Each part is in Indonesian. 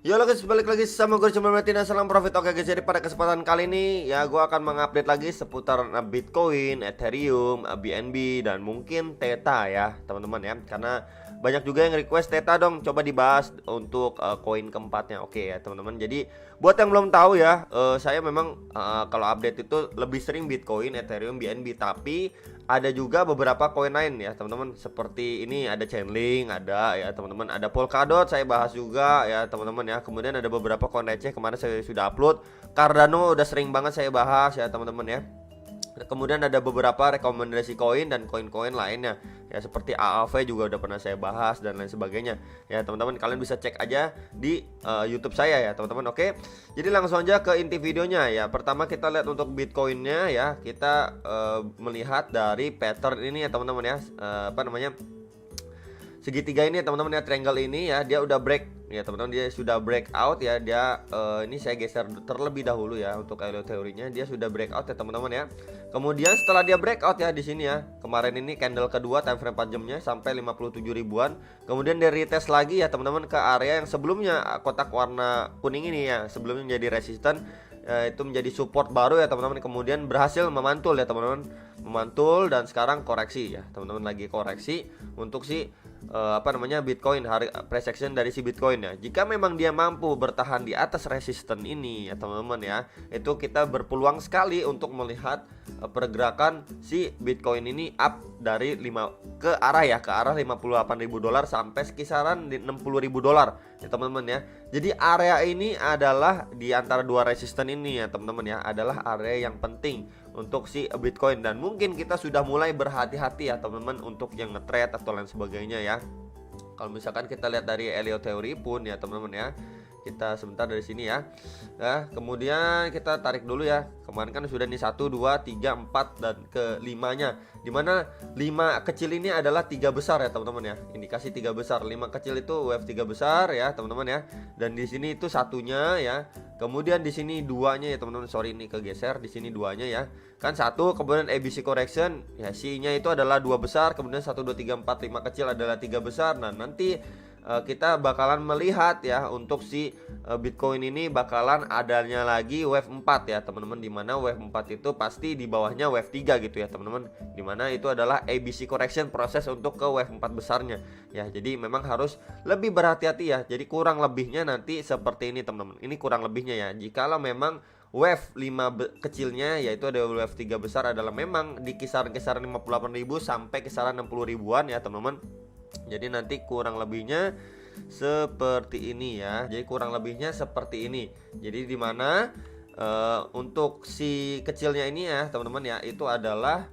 Yo lo guys, balik lagi sama gue Cuma Martina, salam profit. Oke guys, jadi pada kesempatan kali ini ya gue akan mengupdate lagi seputar Bitcoin, Ethereum, BNB, dan mungkin Theta ya teman-teman ya. Karena banyak juga yang request Theta dong, coba dibahas untuk koin keempatnya. Oke ya teman-teman, jadi buat yang belum tahu ya, saya memang kalau update itu lebih sering Bitcoin, Ethereum, BNB. Tapi ada juga beberapa koin lain ya teman-teman, seperti ini ada Chainlink, ada ya teman-teman, ada Polkadot saya bahas juga ya teman-teman ya. Kemudian ada beberapa koin receh, kemarin saya sudah upload. Cardano udah sering banget saya bahas ya teman-teman ya. Kemudian ada beberapa rekomendasi koin dan koin-koin lainnya ya, seperti AAV juga udah pernah saya bahas dan lain sebagainya ya teman-teman. Kalian bisa cek aja di YouTube saya ya teman-teman. Oke, jadi langsung aja ke inti videonya ya. Pertama kita lihat untuk Bitcoinnya ya, kita melihat dari pattern ini ya teman-teman ya. Apa namanya, segitiga ini ya teman-teman ya, triangle ini ya, dia udah break ya teman-teman, dia sudah breakout ya. Dia ini saya geser terlebih dahulu ya untuk Elliott teorinya, dia sudah breakout ya teman-teman ya. Kemudian setelah dia breakout ya di sini ya, kemarin ini candle kedua time frame 4 jamnya sampai 57 ribuan. Kemudian dia retest lagi ya teman-teman ke area yang sebelumnya kotak warna kuning ini ya, sebelumnya menjadi resisten, itu menjadi support baru ya teman-teman. Kemudian berhasil memantul ya teman-teman, memantul dan sekarang koreksi ya teman-teman, lagi koreksi untuk si apa namanya, Bitcoin, price action dari si Bitcoin ya. Jika memang dia mampu bertahan di atas resisten ini ya teman-teman ya, itu kita berpeluang sekali untuk melihat pergerakan si Bitcoin ini up dari 5 ke arah ya, ke arah 58.000 dolar sampai kisaran di 60.000 dolar ya teman-teman ya. Jadi area ini adalah di antara dua resisten ini ya teman-teman ya, adalah area yang penting untuk si Bitcoin. Dan mungkin kita sudah mulai berhati-hati ya teman-teman untuk yang nge-trade atau lain sebagainya ya. Kalau misalkan kita lihat dari Elliott teori pun ya teman-teman ya, kita sebentar dari sini ya. Nah, kemudian kita tarik dulu ya. Kemarin kan sudah nih 1, 2, 3, 4 dan ke 5-nya. Dimana 5 kecil ini adalah 3 besar ya teman-teman ya. Indikasi 3 besar. 5 kecil itu wave 3 besar ya teman-teman ya. Dan di sini itu satunya ya. Kemudian di sini duanya ya teman-teman. Sorry ini kegeser, di sini duanya ya. Kan satu, kemudian ABC correction ya, C-nya itu adalah 2 besar, kemudian 1, 2, 3, 4, 5 kecil adalah 3 besar. Nah, nanti kita bakalan melihat ya untuk si Bitcoin ini bakalan adanya lagi wave 4 ya teman-teman, dimana wave 4 itu pasti di bawahnya wave 3 gitu ya teman-teman, dimana itu adalah ABC correction, proses untuk ke wave 4 besarnya ya. Jadi memang harus lebih berhati-hati ya. Jadi kurang lebihnya nanti seperti ini teman-teman, ini kurang lebihnya ya. Jikalau memang wave 5 kecilnya yaitu ada wave 3 besar adalah memang di kisaran-kisaran 58.000 sampai kisaran 60 ribuan ya teman-teman. Jadi nanti kurang lebihnya seperti ini ya. Jadi kurang lebihnya seperti ini. Jadi dimana untuk si kecilnya ini ya teman-teman ya, itu adalah,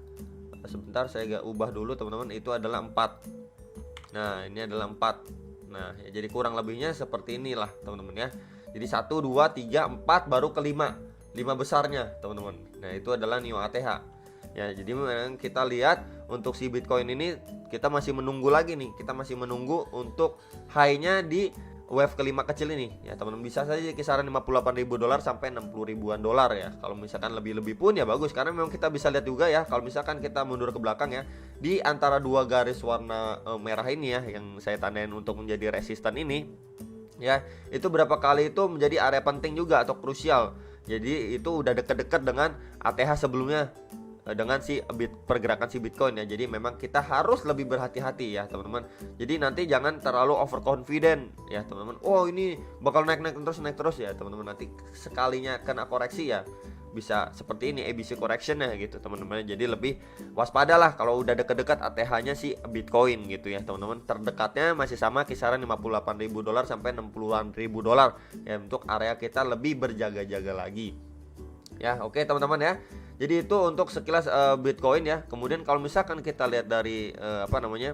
sebentar saya ubah dulu teman-teman, itu adalah 4. Nah ini adalah 4. Nah ya, jadi kurang lebihnya seperti inilah teman-teman ya. Jadi 1, 2, 3, 4 baru ke 5 besarnya teman-teman. Nah itu adalah Neo ATH ya. Jadi memang kita lihat untuk si Bitcoin ini kita masih menunggu lagi nih, kita masih menunggu untuk high-nya di wave kelima kecil ini ya teman-teman. Bisa saja kisaran 58.000 dolar sampai 60 ribuan dolar ya. Kalau misalkan lebih-lebih pun ya bagus, karena memang kita bisa lihat juga ya, kalau misalkan kita mundur ke belakang ya, di antara dua garis warna merah ini ya, yang saya tandain untuk menjadi resisten ini ya, itu berapa kali itu menjadi area penting juga atau krusial. Jadi itu udah deket-deket dengan ATH sebelumnya, dengan si pergerakan si Bitcoin ya. Jadi memang kita harus lebih berhati-hati ya teman-teman. Jadi nanti jangan terlalu overconfident ya teman-teman. Oh ini bakal naik terus ya teman-teman. Nanti sekalinya kena koreksi ya bisa seperti ini ABC correction ya gitu teman-teman. Jadi lebih waspadalah kalau udah deket-dekat ATH-nya si Bitcoin gitu ya teman-teman. Terdekatnya masih sama kisaran 58.000 dolar sampai 60-an ribu dolar ya, untuk area kita lebih berjaga-jaga lagi. Ya, oke teman-teman ya. Jadi itu untuk sekilas Bitcoin ya. Kemudian kalau misalkan kita lihat dari apa namanya,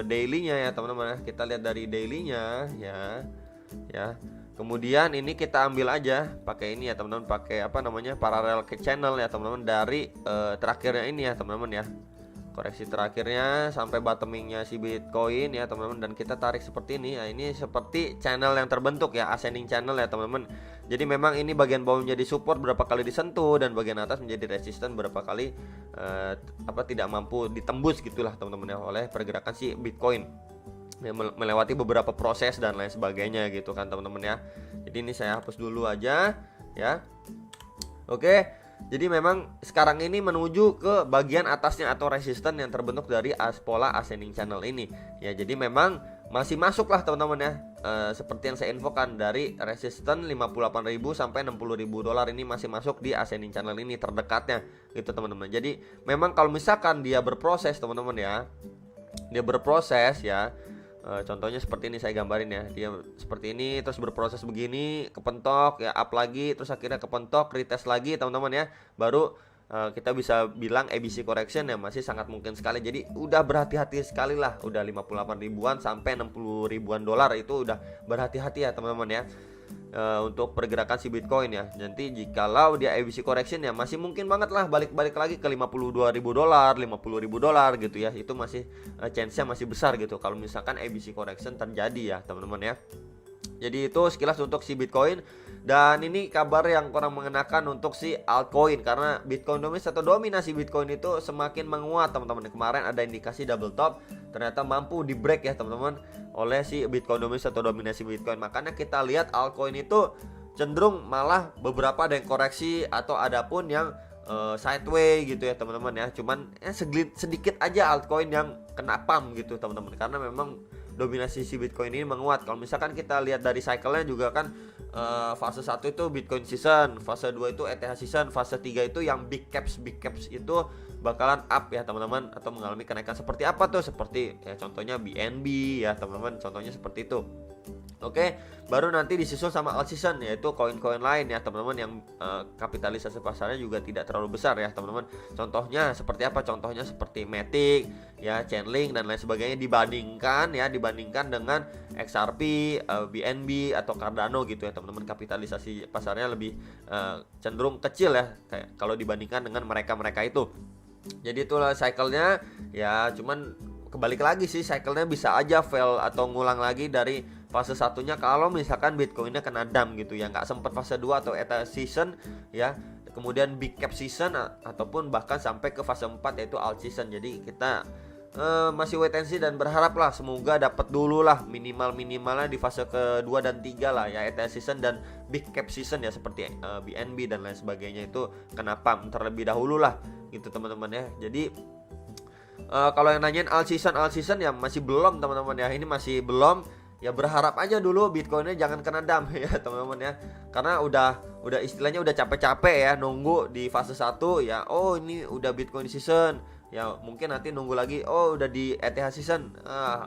daily-nya ya teman-teman ya. Kita lihat dari daily-nya ya. Ya. Kemudian ini kita ambil aja pakai ini ya teman-teman, pakai apa namanya, parallel ke channel ya teman-teman, dari terakhirnya ini ya teman-teman ya. Koreksi terakhirnya sampai bottomingnya si Bitcoin ya teman-teman, dan kita tarik seperti ini ya. Ini seperti channel yang terbentuk ya, ascending channel ya teman-teman. Jadi memang ini bagian bawah menjadi support berapa kali disentuh, dan bagian atas menjadi resisten berapa kali tidak mampu ditembus gitulah teman-teman ya oleh pergerakan si Bitcoin. melewati beberapa proses dan lain sebagainya gitu kan teman-teman ya. Jadi ini saya hapus dulu aja ya. Oke, jadi memang sekarang ini menuju ke bagian atasnya atau resisten yang terbentuk dari pola ascending channel ini ya. Jadi memang masih masuk lah teman-teman ya. Seperti yang saya infokan, dari resisten 58.000 sampai 60.000 dolar ini masih masuk di ascending channel ini terdekatnya gitu teman-teman. Jadi memang kalau misalkan dia berproses teman-teman ya, dia berproses ya, contohnya seperti ini saya gambarin ya, dia seperti ini terus berproses begini, kepentok ya, up lagi, terus akhirnya kepentok, retest lagi teman-teman ya, baru kita bisa bilang ABC correction ya, masih sangat mungkin sekali. Jadi udah berhati-hati sekali lah, udah 58 ribuan sampai 60 ribuan dolar itu udah berhati-hati ya teman-teman ya. Untuk pergerakan si Bitcoin ya. Nanti jikalau dia ABC correction ya, masih mungkin banget lah balik-balik lagi ke 52.000 dolar, 50.000 dolar gitu ya. Itu masih chance-nya masih besar gitu kalau misalkan ABC correction terjadi ya teman-teman ya. Jadi itu sekilas untuk si Bitcoin. Dan ini kabar yang kurang mengenakan untuk si altcoin, karena Bitcoin dominasi Bitcoin itu semakin menguat teman-teman. Kemarin ada indikasi double top, ternyata mampu di break ya teman-teman oleh si Bitcoin dominasi Bitcoin. Makanya kita lihat altcoin itu cenderung malah beberapa ada yang koreksi atau ada pun yang sideways gitu ya teman-teman ya. Cuman sedikit aja altcoin yang kena pump gitu teman-teman, karena memang dominasi si Bitcoin ini menguat. Kalau misalkan kita lihat dari cycle-nya juga kan, fase 1 itu Bitcoin season, fase 2 itu ETH season, fase 3 itu yang big caps itu bakalan up ya teman-teman, atau mengalami kenaikan seperti apa tuh, seperti ya contohnya BNB ya teman-teman, contohnya seperti itu. Oke, baru nanti disusul sama alt season, yaitu koin-koin lain ya teman-teman yang kapitalisasi pasarnya juga tidak terlalu besar ya teman-teman. Contohnya seperti apa? Contohnya seperti Matic ya, Chainlink dan lain sebagainya, dibandingkan dengan XRP, BNB atau Cardano gitu ya teman-teman. Kapitalisasi pasarnya lebih cenderung kecil ya kayak kalau dibandingkan dengan mereka itu. Jadi itulah cycle-nya ya, cuman kebalik lagi sih, cycle-nya bisa aja fail atau ngulang lagi dari fase satunya kalau misalkan Bitcoinnya kena dump gitu ya, nggak sempat fase 2 atau ETH season ya, kemudian big cap season ataupun bahkan sampai ke fase 4 yaitu alt season. Jadi kita masih wait and see dan berharap lah semoga dapat dulu lah minimalnya di fase kedua dan 3 lah ya, ETH season dan big cap season ya, seperti BNB dan lain sebagainya itu kenapa terlebih dahulu lah gitu teman-teman ya. Jadi kalau yang nanyain alt season ya masih belum teman-teman ya, ini masih belum ya, berharap aja dulu Bitcoinnya jangan kena dump ya teman-teman ya, karena udah istilahnya udah capek-capek ya nunggu di fase 1 ya, oh ini udah Bitcoin season ya, mungkin nanti nunggu lagi, oh udah di ETH season,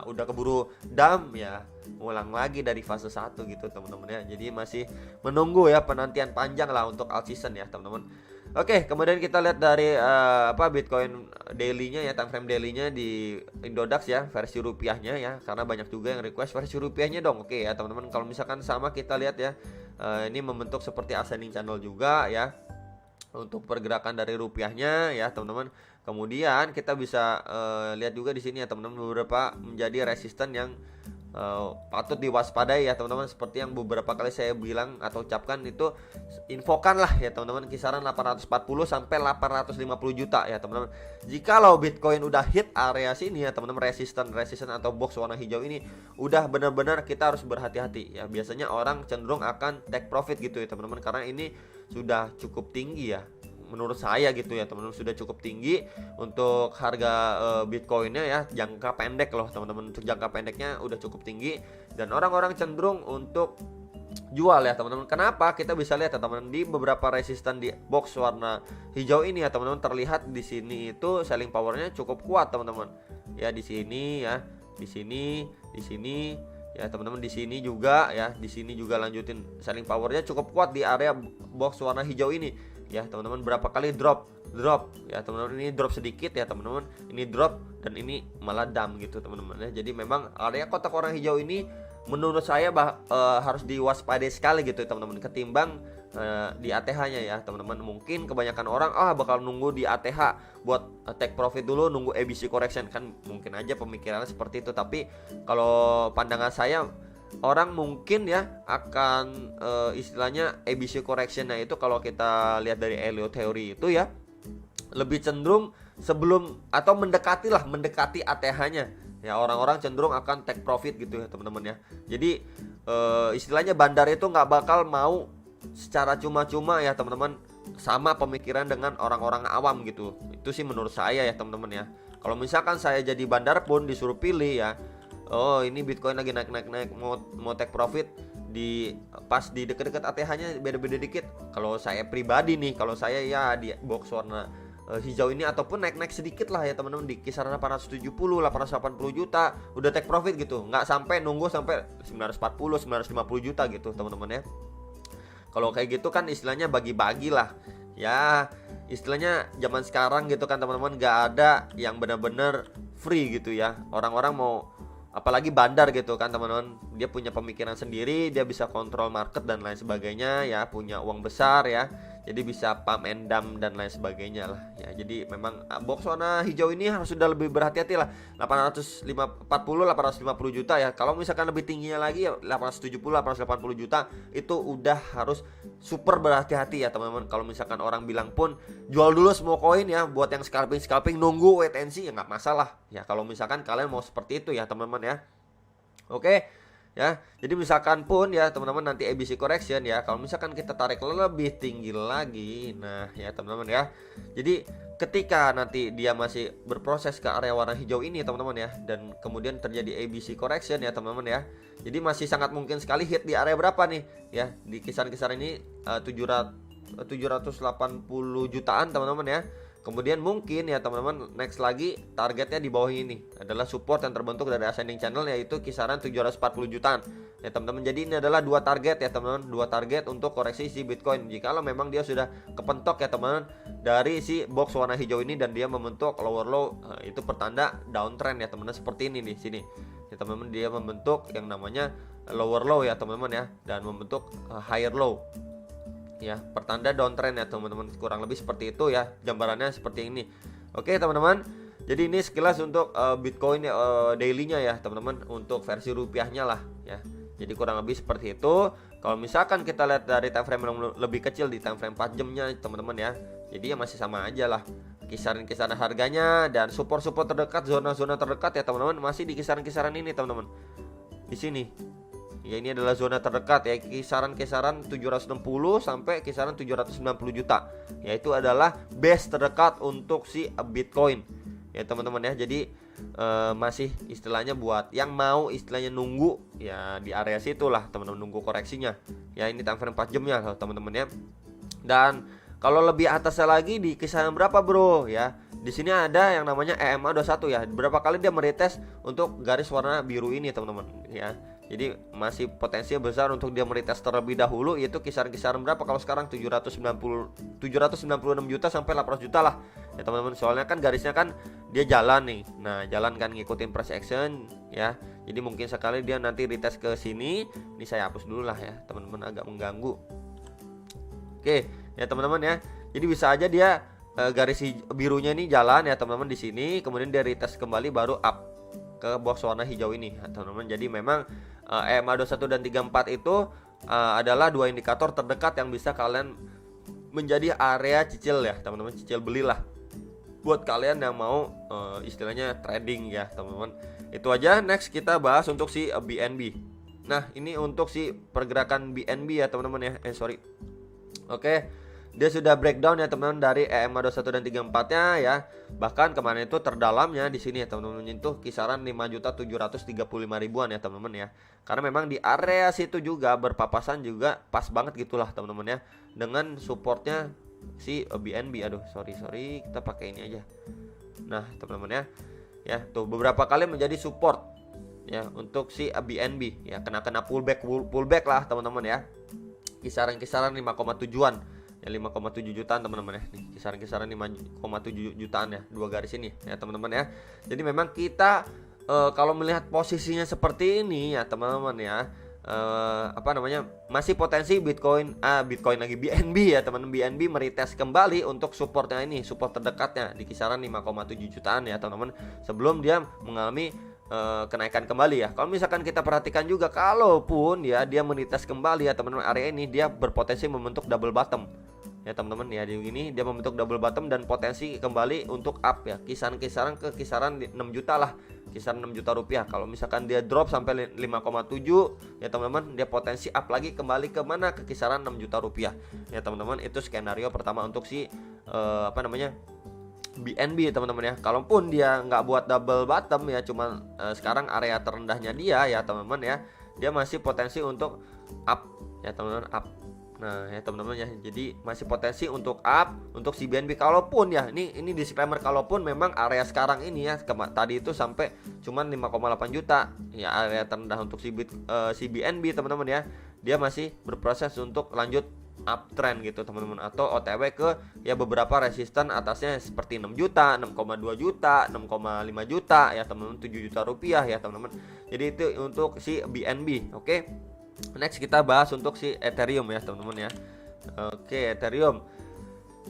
udah keburu dump ya, ulang lagi dari fase 1 gitu teman-teman ya. Jadi masih menunggu ya, penantian panjang lah untuk alt season ya teman-teman. Oke, kemudian kita lihat dari Bitcoin daily-nya ya, time frame daily-nya di Indodax ya, versi rupiahnya ya, karena banyak juga yang request versi rupiahnya dong. Oke ya teman-teman, kalau misalkan sama kita lihat ya, ini membentuk seperti ascending channel juga ya untuk pergerakan dari rupiahnya ya teman-teman. Kemudian kita bisa lihat juga di sini ya teman-teman, beberapa menjadi resisten yang patut diwaspadai ya teman-teman, seperti yang beberapa kali saya bilang atau ucapkan itu, infokan lah ya teman-teman, kisaran 840 sampai 850 juta ya teman-teman. Jikalau Bitcoin udah hit area sini ya teman-teman, resisten atau box warna hijau ini, udah benar-benar kita harus berhati-hati ya. Biasanya orang cenderung akan take profit gitu ya teman-teman, karena ini sudah cukup tinggi ya menurut saya gitu ya teman-teman, sudah cukup tinggi untuk harga Bitcoinnya ya, jangka pendek loh teman-teman, untuk jangka pendeknya udah cukup tinggi dan orang-orang cenderung untuk jual ya teman-teman. Kenapa? Kita bisa lihat ya teman-teman, di beberapa resisten di box warna hijau ini ya teman-teman, terlihat di sini itu selling powernya cukup kuat teman-teman ya, di sini ya, di sini ya teman-teman, di sini juga ya, di sini juga lanjutin selling powernya cukup kuat di area box warna hijau ini ya teman-teman. Berapa kali drop ya teman-teman, ini drop sedikit ya teman-teman, ini drop dan ini malah dump gitu teman-teman ya. Jadi memang area kotak warna hijau ini menurut saya harus diwaspadai sekali gitu teman-teman, ketimbang di ATH-nya ya teman-teman. Mungkin kebanyakan orang bakal nunggu di ATH buat take profit dulu, nunggu ABC correction, kan mungkin aja pemikirannya seperti itu. Tapi kalau pandangan saya, orang mungkin ya akan istilahnya ABC correction-nya itu, kalau kita lihat dari Elliott Theory itu ya, lebih cenderung sebelum atau mendekati ATH-nya ya orang-orang cenderung akan take profit gitu ya teman-teman ya. Jadi istilahnya bandar itu nggak bakal mau secara cuma-cuma ya teman-teman, sama pemikiran dengan orang-orang awam gitu. Itu sih menurut saya ya teman-teman ya. Kalau misalkan saya jadi bandar pun disuruh pilih ya, oh ini Bitcoin lagi naik mau take profit, pas di deket-deket ATH-nya beda-beda dikit. Kalau saya pribadi nih, kalau saya ya di box warna hijau ini ataupun naik-naik sedikit lah ya teman-teman, di kisaran 870 880 juta udah take profit gitu, nggak sampai nunggu sampai 940 950 juta gitu teman-teman ya. Kalau kayak gitu kan istilahnya bagi-bagi lah ya, istilahnya zaman sekarang gitu kan teman-teman, nggak ada yang benar-benar free gitu ya. Orang-orang mau, apalagi bandar gitu kan teman-teman, dia punya pemikiran sendiri, dia bisa kontrol market dan lain sebagainya ya, punya uang besar ya, jadi bisa pump and dump dan lain sebagainya lah ya. Jadi memang box warna hijau ini harus sudah lebih berhati-hati lah. 850 juta ya, kalau misalkan lebih tingginya lagi ya 870 880 juta, itu udah harus super berhati-hati ya teman-teman. Kalau misalkan orang bilang pun jual dulu semua koin ya, buat yang scalping nunggu wait and see ya nggak masalah ya, kalau misalkan kalian mau seperti itu ya teman-teman ya. Oke ya, jadi misalkan pun ya teman-teman nanti ABC correction ya, kalau misalkan kita tarik lebih tinggi lagi, nah ya teman-teman ya, jadi ketika nanti dia masih berproses ke area warna hijau ini teman-teman ya, dan kemudian terjadi ABC correction ya teman-teman ya, jadi masih sangat mungkin sekali hit di area berapa nih ya, di kisaran-kisaran ini 780 jutaan teman-teman ya. Kemudian mungkin ya teman-teman next lagi targetnya di bawah ini adalah support yang terbentuk dari ascending channel, yaitu kisaran 740 jutaan ya teman-teman. Jadi ini adalah dua target ya teman-teman, dua target untuk koreksi si Bitcoin. Jikalau memang dia sudah kepentok ya teman-teman dari si box warna hijau ini dan dia membentuk lower low, itu pertanda downtrend ya teman-teman, seperti ini di sini ya teman-teman, dia membentuk yang namanya lower low ya teman-teman ya, dan membentuk higher low ya, pertanda downtrend ya teman-teman, kurang lebih seperti itu ya, gambarannya seperti ini. Oke teman-teman, jadi ini sekilas untuk Bitcoin daily-nya ya teman-teman, untuk versi rupiahnya lah ya. Jadi kurang lebih seperti itu. Kalau misalkan kita lihat dari time frame yang lebih kecil, di time frame 4 jamnya teman-teman ya, jadi ya masih sama aja lah kisaran-kisaran harganya, dan support-support terdekat, zona-zona terdekat ya teman-teman, masih di kisaran-kisaran ini teman-teman, di sini. Ya ini adalah zona terdekat ya, kisaran-kisaran 760 sampai kisaran 790 juta. Yaitu adalah base terdekat untuk si Bitcoin. Ya teman-teman ya. Jadi masih istilahnya buat yang mau istilahnya nunggu ya di area situ lah teman-teman, nunggu koreksinya. Ya ini time frame 4 jamnya teman-teman ya. Dan kalau lebih atasnya lagi di kisaran berapa bro ya? Di sini ada yang namanya EMA 21 ya. Berapa kali dia meretest untuk garis warna biru ini teman-teman ya. Jadi masih potensi besar untuk dia meretest terlebih dahulu, yaitu kisaran-kisaran berapa kalau sekarang 796 juta sampai 800 juta lah ya teman-teman. Soalnya kan garisnya kan dia jalan nih. Nah, jalan kan ngikutin price action ya. Jadi mungkin sekali dia nanti retest ke sini. Ini saya hapus dulu lah ya, teman-teman, agak mengganggu. Oke, ya teman-teman ya. Jadi bisa aja dia garis birunya ini jalan ya teman-teman di sini, kemudian dia retest kembali baru up ke box warna hijau ini ya, teman-teman. Jadi memang EMA 21 dan 34 itu adalah dua indikator terdekat yang bisa kalian menjadi area cicil ya teman-teman, cicil belilah buat kalian yang mau istilahnya trading ya teman-teman. Itu aja. Next kita bahas untuk si BNB. Nah ini untuk si pergerakan BNB ya teman-teman ya, Oke, dia sudah breakdown ya teman-teman dari EMA 21 dan 34 nya ya. Bahkan kemarin itu terdalamnya di sini ya teman-teman, itu kisaran 5.735.000-an ya teman-teman ya. Karena memang di area situ juga berpapasan juga pas banget gitulah teman-teman ya, dengan supportnya si BNB. Aduh sorry kita pakai ini aja. Nah teman-teman ya, ya tuh beberapa kali menjadi support ya untuk si BNB ya, kena pullback lah teman-teman ya, kisaran-kisaran 5,7-an ya, 5,7 jutaan teman-teman ya. Nih, kisaran-kisaran 5,7 jutaan ya, dua garis ini ya teman-teman ya. Jadi memang kita kalau melihat posisinya seperti ini ya teman-teman ya, masih potensi Bitcoin lagi BNB ya teman-teman, BNB meretest kembali untuk supportnya ini, support terdekatnya di kisaran 5,7 jutaan ya teman-teman, sebelum dia mengalami kenaikan kembali ya. Kalau misalkan kita perhatikan juga, kalaupun ya dia meretest kembali ya teman-teman area ini, dia berpotensi membentuk double bottom ya teman-teman ya. Di sini dia membentuk double bottom dan potensi kembali untuk up ya, kisaran ke kisaran 6 juta lah, kisaran 6 juta rupiah. Kalau misalkan dia drop sampai 5,7 ya teman-teman, dia potensi up lagi kembali ke mana, ke kisaran 6 juta rupiah ya teman-teman. Itu skenario pertama untuk si BNB teman-teman ya. Kalaupun dia nggak buat double bottom ya, cuman sekarang area terendahnya dia ya teman-teman ya, dia masih potensi untuk up ya teman-teman, up. Nah ya teman-teman ya, jadi masih potensi untuk up untuk si BNB. Kalaupun ya, ini disclaimer, kalaupun memang area sekarang ini ya, tadi itu sampai cuman 5,8 juta ya area terendah untuk si BNB teman-teman ya, dia masih berproses untuk lanjut uptrend gitu teman-teman, atau OTW ke ya beberapa resisten atasnya seperti 6 juta, 6,2 juta, 6,5 juta ya teman-teman, 7 juta rupiah ya teman-teman. Jadi itu untuk si BNB. Oke. Next kita bahas untuk si Ethereum ya teman-teman ya. Oke, Ethereum.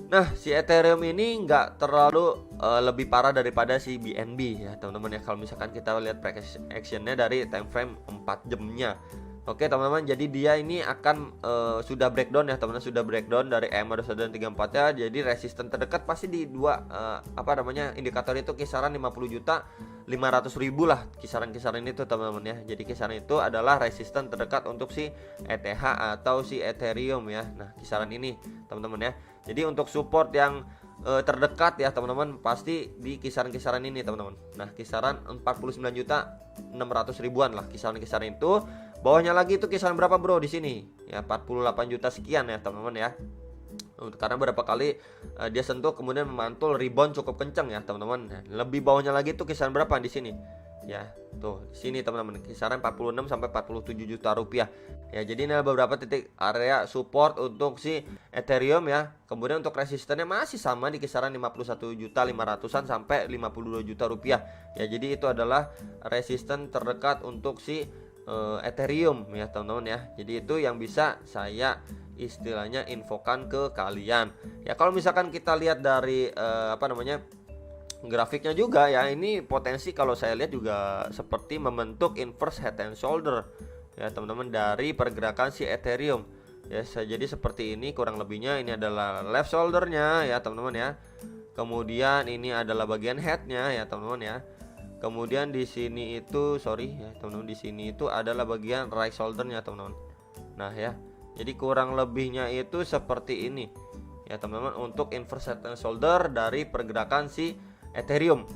Nah, si Ethereum ini nggak terlalu lebih parah daripada si BNB ya teman-teman ya. Kalau misalkan kita lihat price actionnya dari time frame 4 jamnya. Oke teman-teman, jadi dia ini akan sudah breakdown ya teman-teman, sudah breakdown dari EMA 2134 ya. Jadi resisten terdekat pasti di dua indikator itu kisaran 50 juta 500 ribu lah, kisaran-kisaran itu teman-teman ya. Jadi kisaran itu adalah resisten terdekat untuk si ETH atau si Ethereum ya. Nah kisaran ini teman-teman ya. Jadi untuk support yang terdekat ya teman-teman pasti di kisaran-kisaran ini teman-teman. Nah kisaran 49 juta 600 ribuan lah, kisaran-kisaran itu. Bawahnya lagi itu kisaran berapa bro di sini ya, 48 juta sekian ya teman-teman ya. Karena berapa kali dia sentuh kemudian memantul rebound cukup kencang ya teman-teman. Lebih bawahnya lagi itu kisaran berapa di sini ya, tuh di sini teman-teman, kisaran 46 sampai 47 juta rupiah ya. Jadi ini ada beberapa titik area support untuk si Ethereum ya. Kemudian untuk resistennya masih sama di kisaran 51 juta 500-an sampai 52 juta rupiah ya. Jadi itu adalah resisten terdekat untuk si Ethereum ya teman-teman ya. Jadi itu yang bisa saya istilahnya infokan ke kalian ya. Kalau misalkan kita lihat dari grafiknya juga ya, ini potensi kalau saya lihat juga seperti membentuk inverse head and shoulder ya teman-teman dari pergerakan si Ethereum ya. Jadi seperti ini kurang lebihnya. Ini adalah left shouldernya ya teman-teman ya. Kemudian ini adalah bagian headnya ya teman-teman ya. Kemudian di sini itu ya teman-teman, di sini itu adalah bagian right shouldernya teman-teman. Nah ya, jadi kurang lebihnya itu seperti ini ya teman-teman untuk inverse head and shoulder dari pergerakan si Ethereum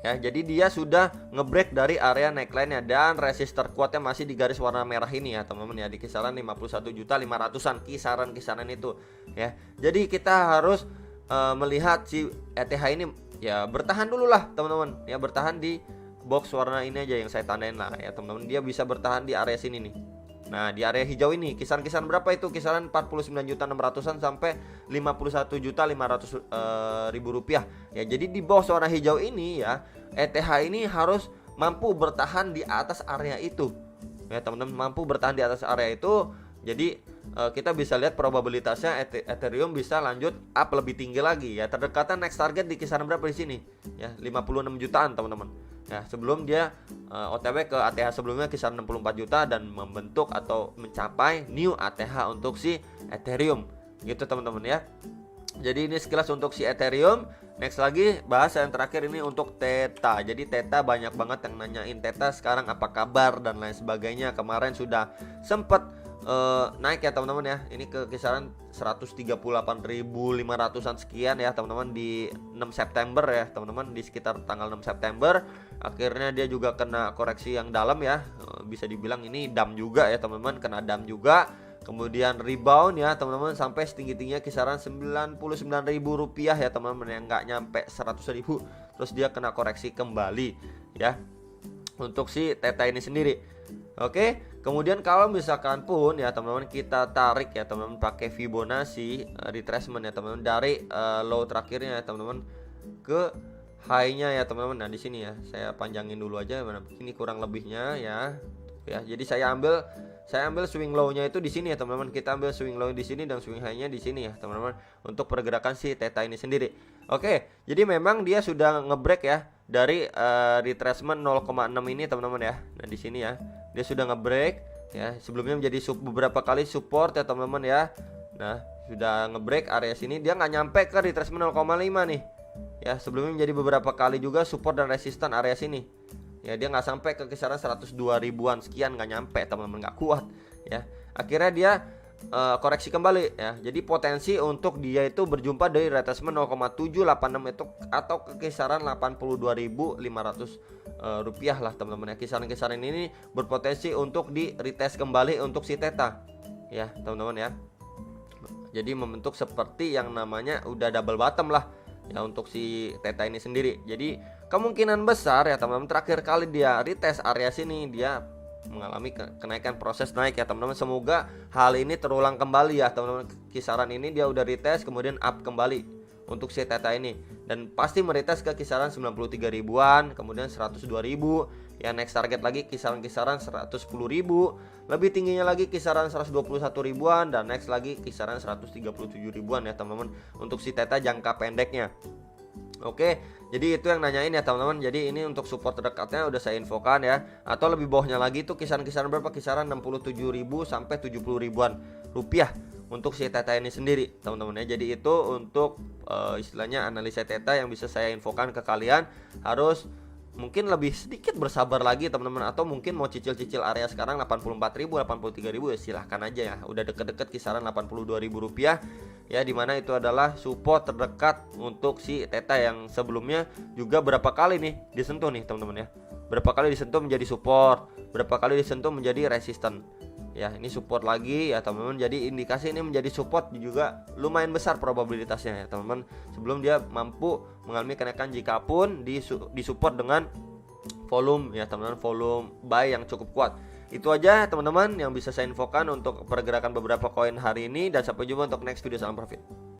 ya. Jadi dia sudah ngebreak dari area neckline-nya dan resistor kuatnya masih di garis warna merah ini ya teman-teman ya, di kisaran 51 juta 500-an, kisaran-kisaran itu ya. Jadi kita harus melihat si ETH ini ya bertahan dulu lah teman-teman ya, bertahan di box warna ini aja yang saya tandain lah ya teman-teman. Dia bisa bertahan di area sini nih. Nah di area hijau ini kisaran-kisaran berapa itu, kisaran 49 juta 600-an sampai 51 juta 500 ribu rupiah ya. Jadi di box warna hijau ini ya, ETH ini harus mampu bertahan di atas area itu ya teman-teman, mampu bertahan di atas area itu. Jadi kita bisa lihat probabilitasnya Ethereum bisa lanjut up lebih tinggi lagi ya. Terdekatnya next target di kisaran berapa di sini ya, 56 jutaan teman-teman ya. Sebelum dia OTW ke ATH sebelumnya kisaran 64 juta dan membentuk atau mencapai new ATH untuk si Ethereum gitu teman-teman ya. Jadi ini sekilas untuk si Ethereum. Next lagi bahas yang terakhir ini untuk Theta. Jadi Theta banyak banget yang nanyain Theta sekarang apa kabar dan lain sebagainya. Kemarin sudah sempat naik ya teman-teman ya. Ini ke kisaran 138.500-an sekian ya teman-teman di 6 September ya teman-teman, di sekitar tanggal 6 September. Akhirnya dia juga kena koreksi yang dalam ya. Bisa dibilang ini dump juga ya teman-teman, kena dump juga. Kemudian rebound ya teman-teman sampai setinggi-tingginya kisaran 99.000 rupiah ya teman-teman, yang nggak nyampe 100.000. Terus dia kena koreksi kembali ya untuk si Theta ini sendiri. Oke, kemudian kalau misalkan pun ya teman-teman kita tarik ya teman-teman pakai Fibonacci retracement ya teman-teman dari low terakhirnya ya teman-teman ke high-nya ya teman-teman. Nah di sini ya saya panjangin dulu aja mana ini kurang lebihnya ya. Jadi saya ambil swing low-nya itu di sini ya teman-teman. Kita ambil swing low di sini dan swing high-nya di sini ya teman-teman untuk pergerakan si Theta ini sendiri. Oke, jadi memang dia sudah ngebreak ya dari retracement 0,6 ini teman-teman ya. Nah di sini ya dia sudah ngebreak ya, sebelumnya menjadi beberapa kali support ya teman-teman ya. Nah sudah ngebreak area sini, dia nggak nyampe ke retracement 0,5 nih. Ya, sebelumnya menjadi beberapa kali juga support dan resisten area sini. Ya, dia nggak sampai ke kisaran 102 ribuan sekian, nggak nyampe teman-teman, nggak kuat. Ya, akhirnya dia koreksi kembali ya. Jadi potensi untuk dia itu berjumpa dari retracement 0,786 itu atau ke kisaran 82.500 rupiah lah teman-teman ya. Kisaran-kisaran ini berpotensi untuk di retest kembali untuk si Theta ya teman-teman ya. Jadi membentuk seperti yang namanya udah double bottom lah ya untuk si Theta ini sendiri. Jadi kemungkinan besar ya teman-teman, terakhir kali dia retest area sini dia mengalami kenaikan proses naik ya teman-teman. Semoga hal ini terulang kembali ya teman-teman. Kisaran ini dia udah retest kemudian up kembali untuk si Theta ini, dan pasti meretest ke kisaran 93 ribuan, kemudian 102 ribu ya. Next target lagi kisaran-kisaran 110 ribu, lebih tingginya lagi kisaran 121 ribuan, dan next lagi kisaran 137 ribuan ya teman-teman untuk si Theta jangka pendeknya. Oke, jadi itu yang nanyain ya teman-teman. Jadi ini untuk support terdekatnya udah saya infokan ya. Atau lebih bawahnya lagi itu kisaran-kisaran berapa? Kisaran 67.000 sampai 70 ribuan rupiah untuk si Theta ini sendiri teman-teman ya. Jadi itu untuk istilahnya analisa Theta yang bisa saya infokan ke kalian. Harus mungkin lebih sedikit bersabar lagi teman-teman, atau mungkin mau cicil-cicil area sekarang 84.000, 83.000 ya silahkan aja ya. Udah deket-deket kisaran 82.000 rupiah ya, dimana itu adalah support terdekat untuk si Theta yang sebelumnya juga berapa kali nih disentuh nih teman-teman ya. Berapa kali disentuh menjadi support, berapa kali disentuh menjadi resisten. Ya, ini support lagi ya teman-teman. Jadi indikasi ini menjadi support juga lumayan besar probabilitasnya ya teman-teman, sebelum dia mampu mengalami kenaikan jika pun disupport dengan volume ya teman-teman, volume buy yang cukup kuat. Itu aja teman-teman yang bisa saya infokan untuk pergerakan beberapa koin hari ini, dan sampai jumpa untuk next video. Salam profit.